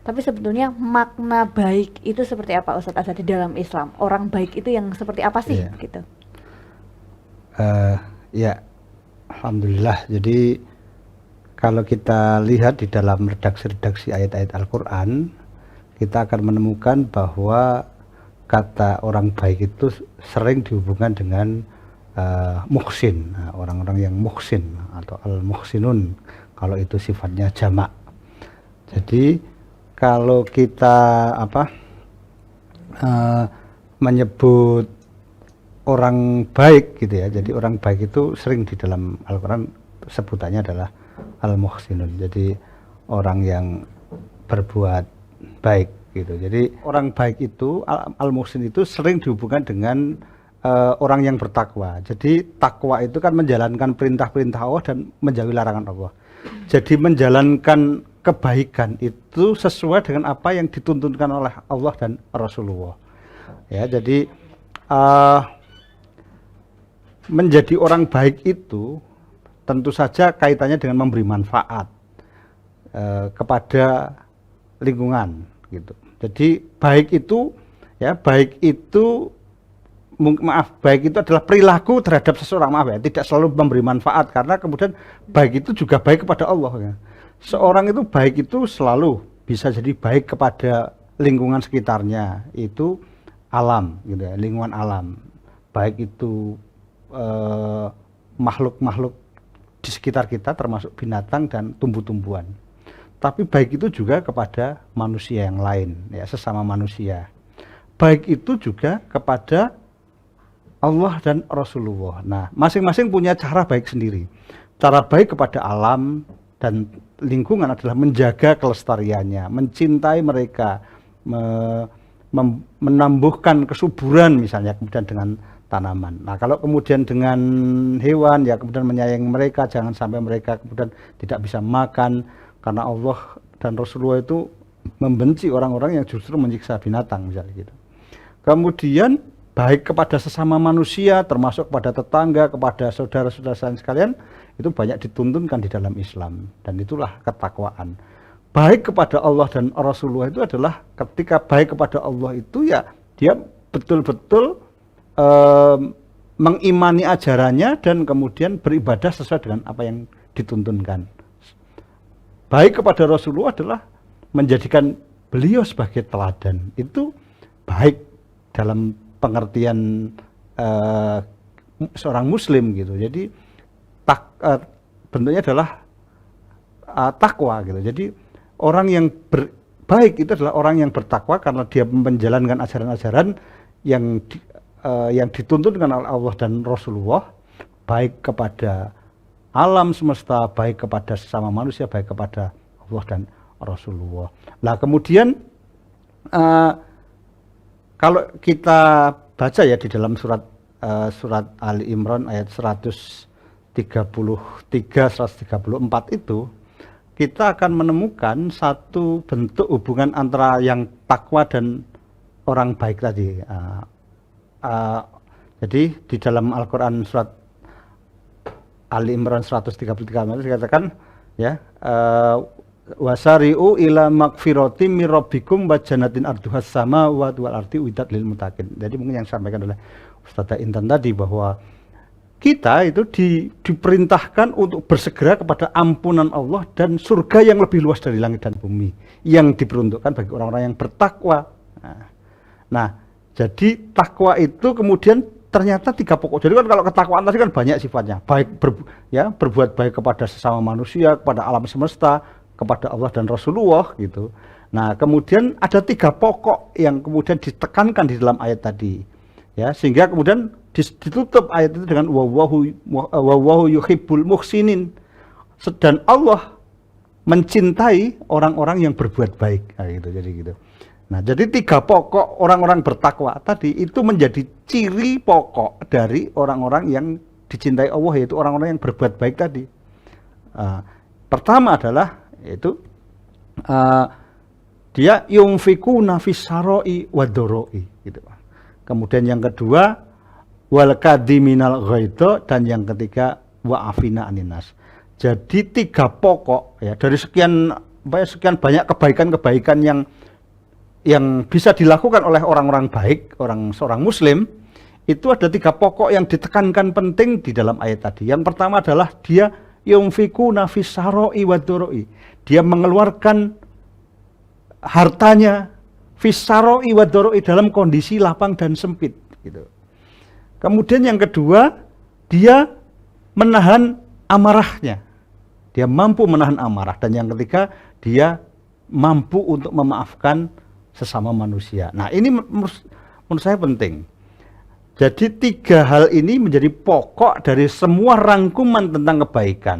Tapi sebetulnya makna baik itu seperti apa Ustadz Azhar di dalam Islam? Orang baik itu yang seperti apa sih Iya. gitu? Ya, alhamdulillah. Jadi kalau kita lihat di dalam redaksi-redaksi ayat-ayat Al-Quran, kita akan menemukan bahwa kata orang baik itu sering dihubungkan dengan muhsin. Nah, orang-orang yang muhsin atau al-muhsinun kalau itu sifatnya jamak. Jadi kalau kita eh, menyebut orang baik gitu ya, jadi orang baik itu sering di dalam Al-Quran sebutannya adalah al-muhsinun, jadi orang yang berbuat baik gitu. Jadi orang baik itu al-muhsin itu sering dihubungkan dengan orang yang bertakwa. Jadi takwa itu kan menjalankan perintah-perintah Allah dan menjauhi larangan Allah. Jadi menjalankan kebaikan itu sesuai dengan apa yang dituntunkan oleh Allah dan Rasulullah. Ya, jadi menjadi orang baik itu tentu saja kaitannya dengan memberi manfaat kepada lingkungan gitu. Jadi baik itu ya, baik itu baik itu adalah perilaku terhadap seseorang, maaf ya, tidak selalu memberi manfaat, karena kemudian baik itu juga baik kepada Allah ya. Seorang itu baik itu selalu bisa jadi baik kepada lingkungan sekitarnya, itu alam gitu ya, lingkungan alam. Baik itu makhluk-makhluk di sekitar kita termasuk binatang dan tumbuh-tumbuhan. Tapi baik itu juga kepada manusia yang lain ya, sesama manusia. Baik itu juga kepada Allah dan Rasulullah. Nah, masing-masing punya cara baik sendiri. Cara baik kepada alam dan lingkungan adalah menjaga kelestariannya, mencintai mereka, menumbuhkan kesuburan misalnya, kemudian dengan tanaman. Nah, kalau kemudian dengan hewan ya kemudian menyayangi mereka, jangan sampai mereka kemudian tidak bisa makan, karena Allah dan Rasulullah itu membenci orang-orang yang justru menyiksa binatang misalnya gitu. Kemudian baik kepada sesama manusia, termasuk kepada tetangga, kepada saudara-saudara sekalian, itu banyak dituntunkan di dalam Islam, dan itulah ketakwaan. Baik kepada Allah dan Rasulullah itu adalah ketika baik kepada Allah itu ya dia betul-betul mengimani ajarannya dan kemudian beribadah sesuai dengan apa yang dituntunkan. Baik kepada Rasulullah adalah menjadikan beliau sebagai teladan. Itu baik dalam pengertian seorang muslim gitu. Jadi bentuknya adalah takwa gitu. Jadi orang yang baik itu adalah orang yang bertakwa karena dia menjalankan ajaran-ajaran yang dituntunkan oleh Allah dan Rasulullah, baik kepada alam semesta, baik kepada sesama manusia, baik kepada Allah dan Rasulullah. Nah, kemudian kalau kita baca ya di dalam surat Ali Imran ayat 133-134 itu, kita akan menemukan satu bentuk hubungan antara yang takwa dan orang baik tadi. Jadi di dalam Al-Quran surat Ali Imran 133 itu dikatakan ya, wasari'u ila magfiratim mir rabbikum wa jannatin arduhas samawati wal ardi uiddat lil muttaqin. Jadi mungkin yang disampaikan oleh Ustazah Intan tadi bahwa kita itu diperintahkan untuk bersegera kepada ampunan Allah dan surga yang lebih luas dari langit dan bumi, yang diperuntukkan bagi orang-orang yang bertakwa. Nah, jadi takwa itu kemudian ternyata 3 pokok. Jadi kan kalau ketakwaan tadi kan banyak sifatnya, baik berbuat baik kepada sesama manusia, kepada alam semesta, kepada Allah dan Rasulullah gitu. Nah, kemudian ada 3 pokok yang kemudian ditekankan di dalam ayat tadi, ya, sehingga kemudian ditutup ayat itu dengan wallahu yuhibbul muhsinin, dan Allah mencintai orang-orang yang berbuat baik. Nah, gitu, jadi gitu. Nah, jadi 3 pokok orang-orang bertakwa tadi itu menjadi ciri pokok dari orang-orang yang dicintai Allah, yaitu orang-orang yang berbuat baik tadi. Pertama adalah yaitu dia yunfikuna fis sarai wadoroi gitu. Kemudian yang kedua wal kadiminal ghaidha, dan yang ketiga wa afina aninas. Jadi 3 pokok ya, dari sekian sekian banyak kebaikan-kebaikan yang bisa dilakukan oleh orang-orang baik, seorang muslim, itu ada 3 pokok yang ditekankan penting di dalam ayat tadi. Yang pertama adalah dia yunfikuna fis saroi wad doroi. Dia mengeluarkan hartanya fis saroi wad doroi dalam kondisi lapang dan sempit gitu. Kemudian yang kedua, dia menahan amarahnya. Dia mampu menahan amarah. Dan yang ketiga, dia mampu untuk memaafkan sesama manusia. Nah, ini menurut saya penting. Jadi 3 hal ini menjadi pokok dari semua rangkuman tentang kebaikan.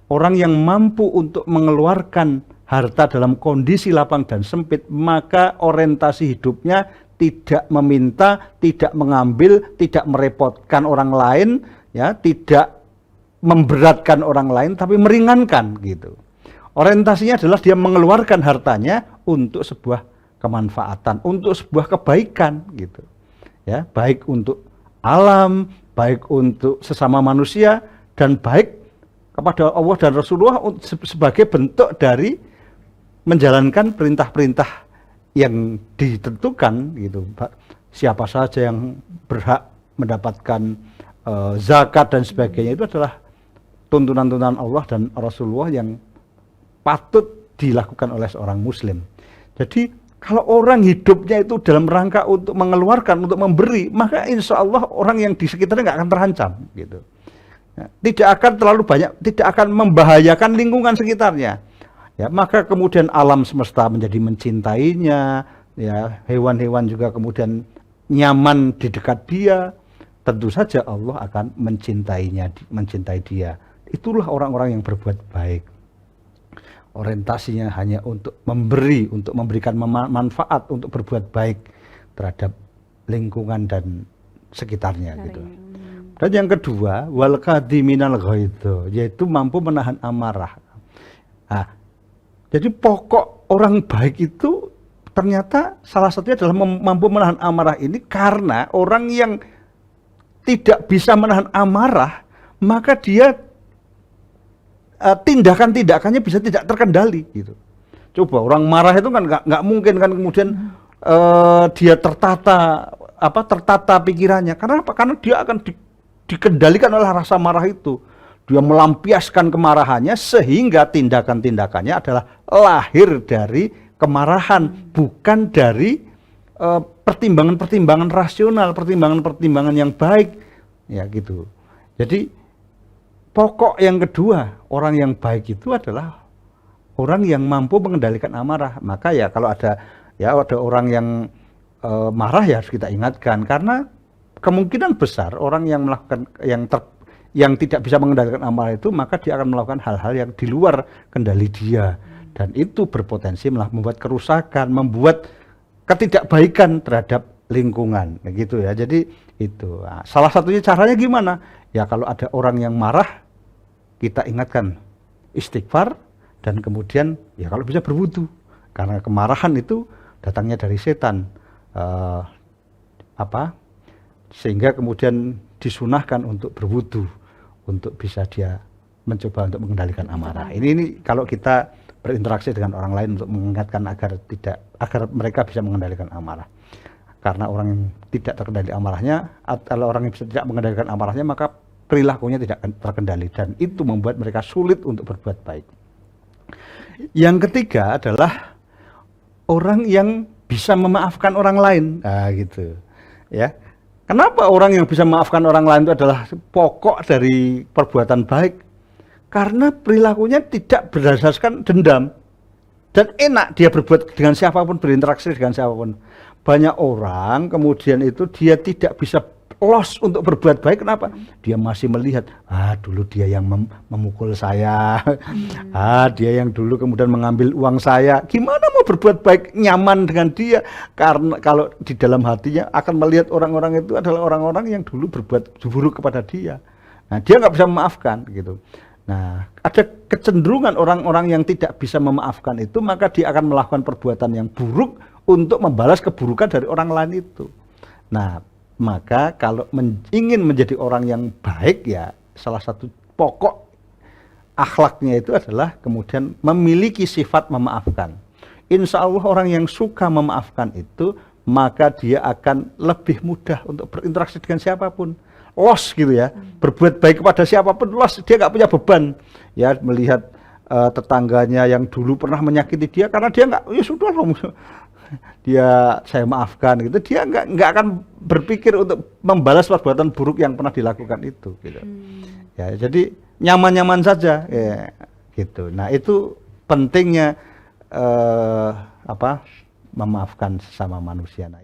Orang yang mampu untuk mengeluarkan harta dalam kondisi lapang dan sempit, maka orientasi hidupnya tidak meminta, tidak mengambil, tidak merepotkan orang lain, ya, tidak memberatkan orang lain, tapi meringankan gitu. Orientasinya adalah dia mengeluarkan hartanya untuk sebuah kemanfaatan, untuk sebuah kebaikan gitu. Ya, baik untuk alam, baik untuk sesama manusia, dan baik kepada Allah dan Rasulullah sebagai bentuk dari menjalankan perintah-perintah yang ditentukan gitu. Siapa saja yang berhak mendapatkan zakat dan sebagainya, itu adalah tuntunan-tuntunan Allah dan Rasulullah yang patut dilakukan oleh seorang muslim. Jadi kalau orang hidupnya itu dalam rangka untuk mengeluarkan, untuk memberi, maka insya Allah orang yang di sekitarnya nggak akan terancam gitu. Tidak akan terlalu banyak, tidak akan membahayakan lingkungan sekitarnya. Ya, maka kemudian alam semesta menjadi mencintainya, ya, hewan-hewan juga kemudian nyaman di dekat dia. Tentu saja Allah akan mencintai dia. Itulah orang-orang yang berbuat baik. Orientasinya hanya untuk memberi, untuk memberikan manfaat, untuk berbuat baik terhadap lingkungan dan sekitarnya gitu. Dan yang kedua, wal kadhiminal ghaidh, yaitu mampu menahan amarah. Nah, jadi pokok orang baik itu ternyata salah satunya adalah mampu menahan amarah ini, karena orang yang tidak bisa menahan amarah, maka dia tindakan-tindakannya bisa tidak terkendali gitu. Coba orang marah itu kan nggak mungkin kan kemudian dia tertata pikirannya. Karena apa? Karena dia akan dikendalikan oleh rasa marah itu. Dia melampiaskan kemarahannya sehingga tindakan-tindakannya adalah lahir dari kemarahan, bukan dari pertimbangan-pertimbangan rasional, pertimbangan-pertimbangan yang baik, ya gitu. Jadi pokok yang kedua, orang yang baik itu adalah orang yang mampu mengendalikan amarah. Maka ya kalau ada orang yang marah, ya harus kita ingatkan, karena kemungkinan besar orang yang melakukan yang tidak bisa mengendalikan amarah itu, maka dia akan melakukan hal-hal yang di luar kendali dia, dan itu berpotensi malah membuat kerusakan, membuat ketidakbaikan terhadap lingkungan, gitu ya. Jadi itu salah satunya caranya gimana? Ya kalau ada orang yang marah, kita ingatkan istighfar, dan kemudian ya kalau bisa berwudu, karena kemarahan itu datangnya dari setan, sehingga kemudian disunahkan untuk berwudu untuk bisa dia mencoba untuk mengendalikan amarah. Ini kalau kita berinteraksi dengan orang lain untuk mengingatkan agar mereka bisa mengendalikan amarah. Karena orang yang tidak terkendali amarahnya, kalau orang yang bisa tidak mengendalikan amarahnya, maka perilakunya tidak terkendali, dan itu membuat mereka sulit untuk berbuat baik. Yang ketiga adalah orang yang bisa memaafkan orang lain. Nah, gitu. Ya. Kenapa orang yang bisa memaafkan orang lain itu adalah pokok dari perbuatan baik? Karena perilakunya tidak berdasarkan dendam, dan enak dia berbuat dengan siapapun, berinteraksi dengan siapapun. Banyak orang kemudian itu dia tidak bisa loss untuk berbuat baik. Kenapa? Dia masih melihat, dulu dia yang memukul saya, dia yang dulu kemudian mengambil uang saya. Gimana mau berbuat baik nyaman dengan dia? Karena kalau di dalam hatinya akan melihat orang-orang itu adalah orang-orang yang dulu berbuat buruk kepada dia. Nah, dia nggak bisa memaafkan gitu. Nah, ada kecenderungan orang-orang yang tidak bisa memaafkan itu, maka dia akan melakukan perbuatan yang buruk untuk membalas keburukan dari orang lain itu. Nah, maka kalau ingin menjadi orang yang baik, ya salah satu pokok akhlaknya itu adalah kemudian memiliki sifat memaafkan. Insya Allah orang yang suka memaafkan itu, maka dia akan lebih mudah untuk berinteraksi dengan siapapun. Los gitu ya, berbuat baik kepada siapapun, los, dia nggak punya beban. Ya, melihat tetangganya yang dulu pernah menyakiti dia, karena dia nggak, ya sudah loh, dia saya maafkan gitu, dia nggak akan berpikir untuk membalas perbuatan buruk yang pernah dilakukan itu gitu. Ya, jadi nyaman-nyaman saja ya, gitu. Nah, itu pentingnya memaafkan sesama manusia. Nah,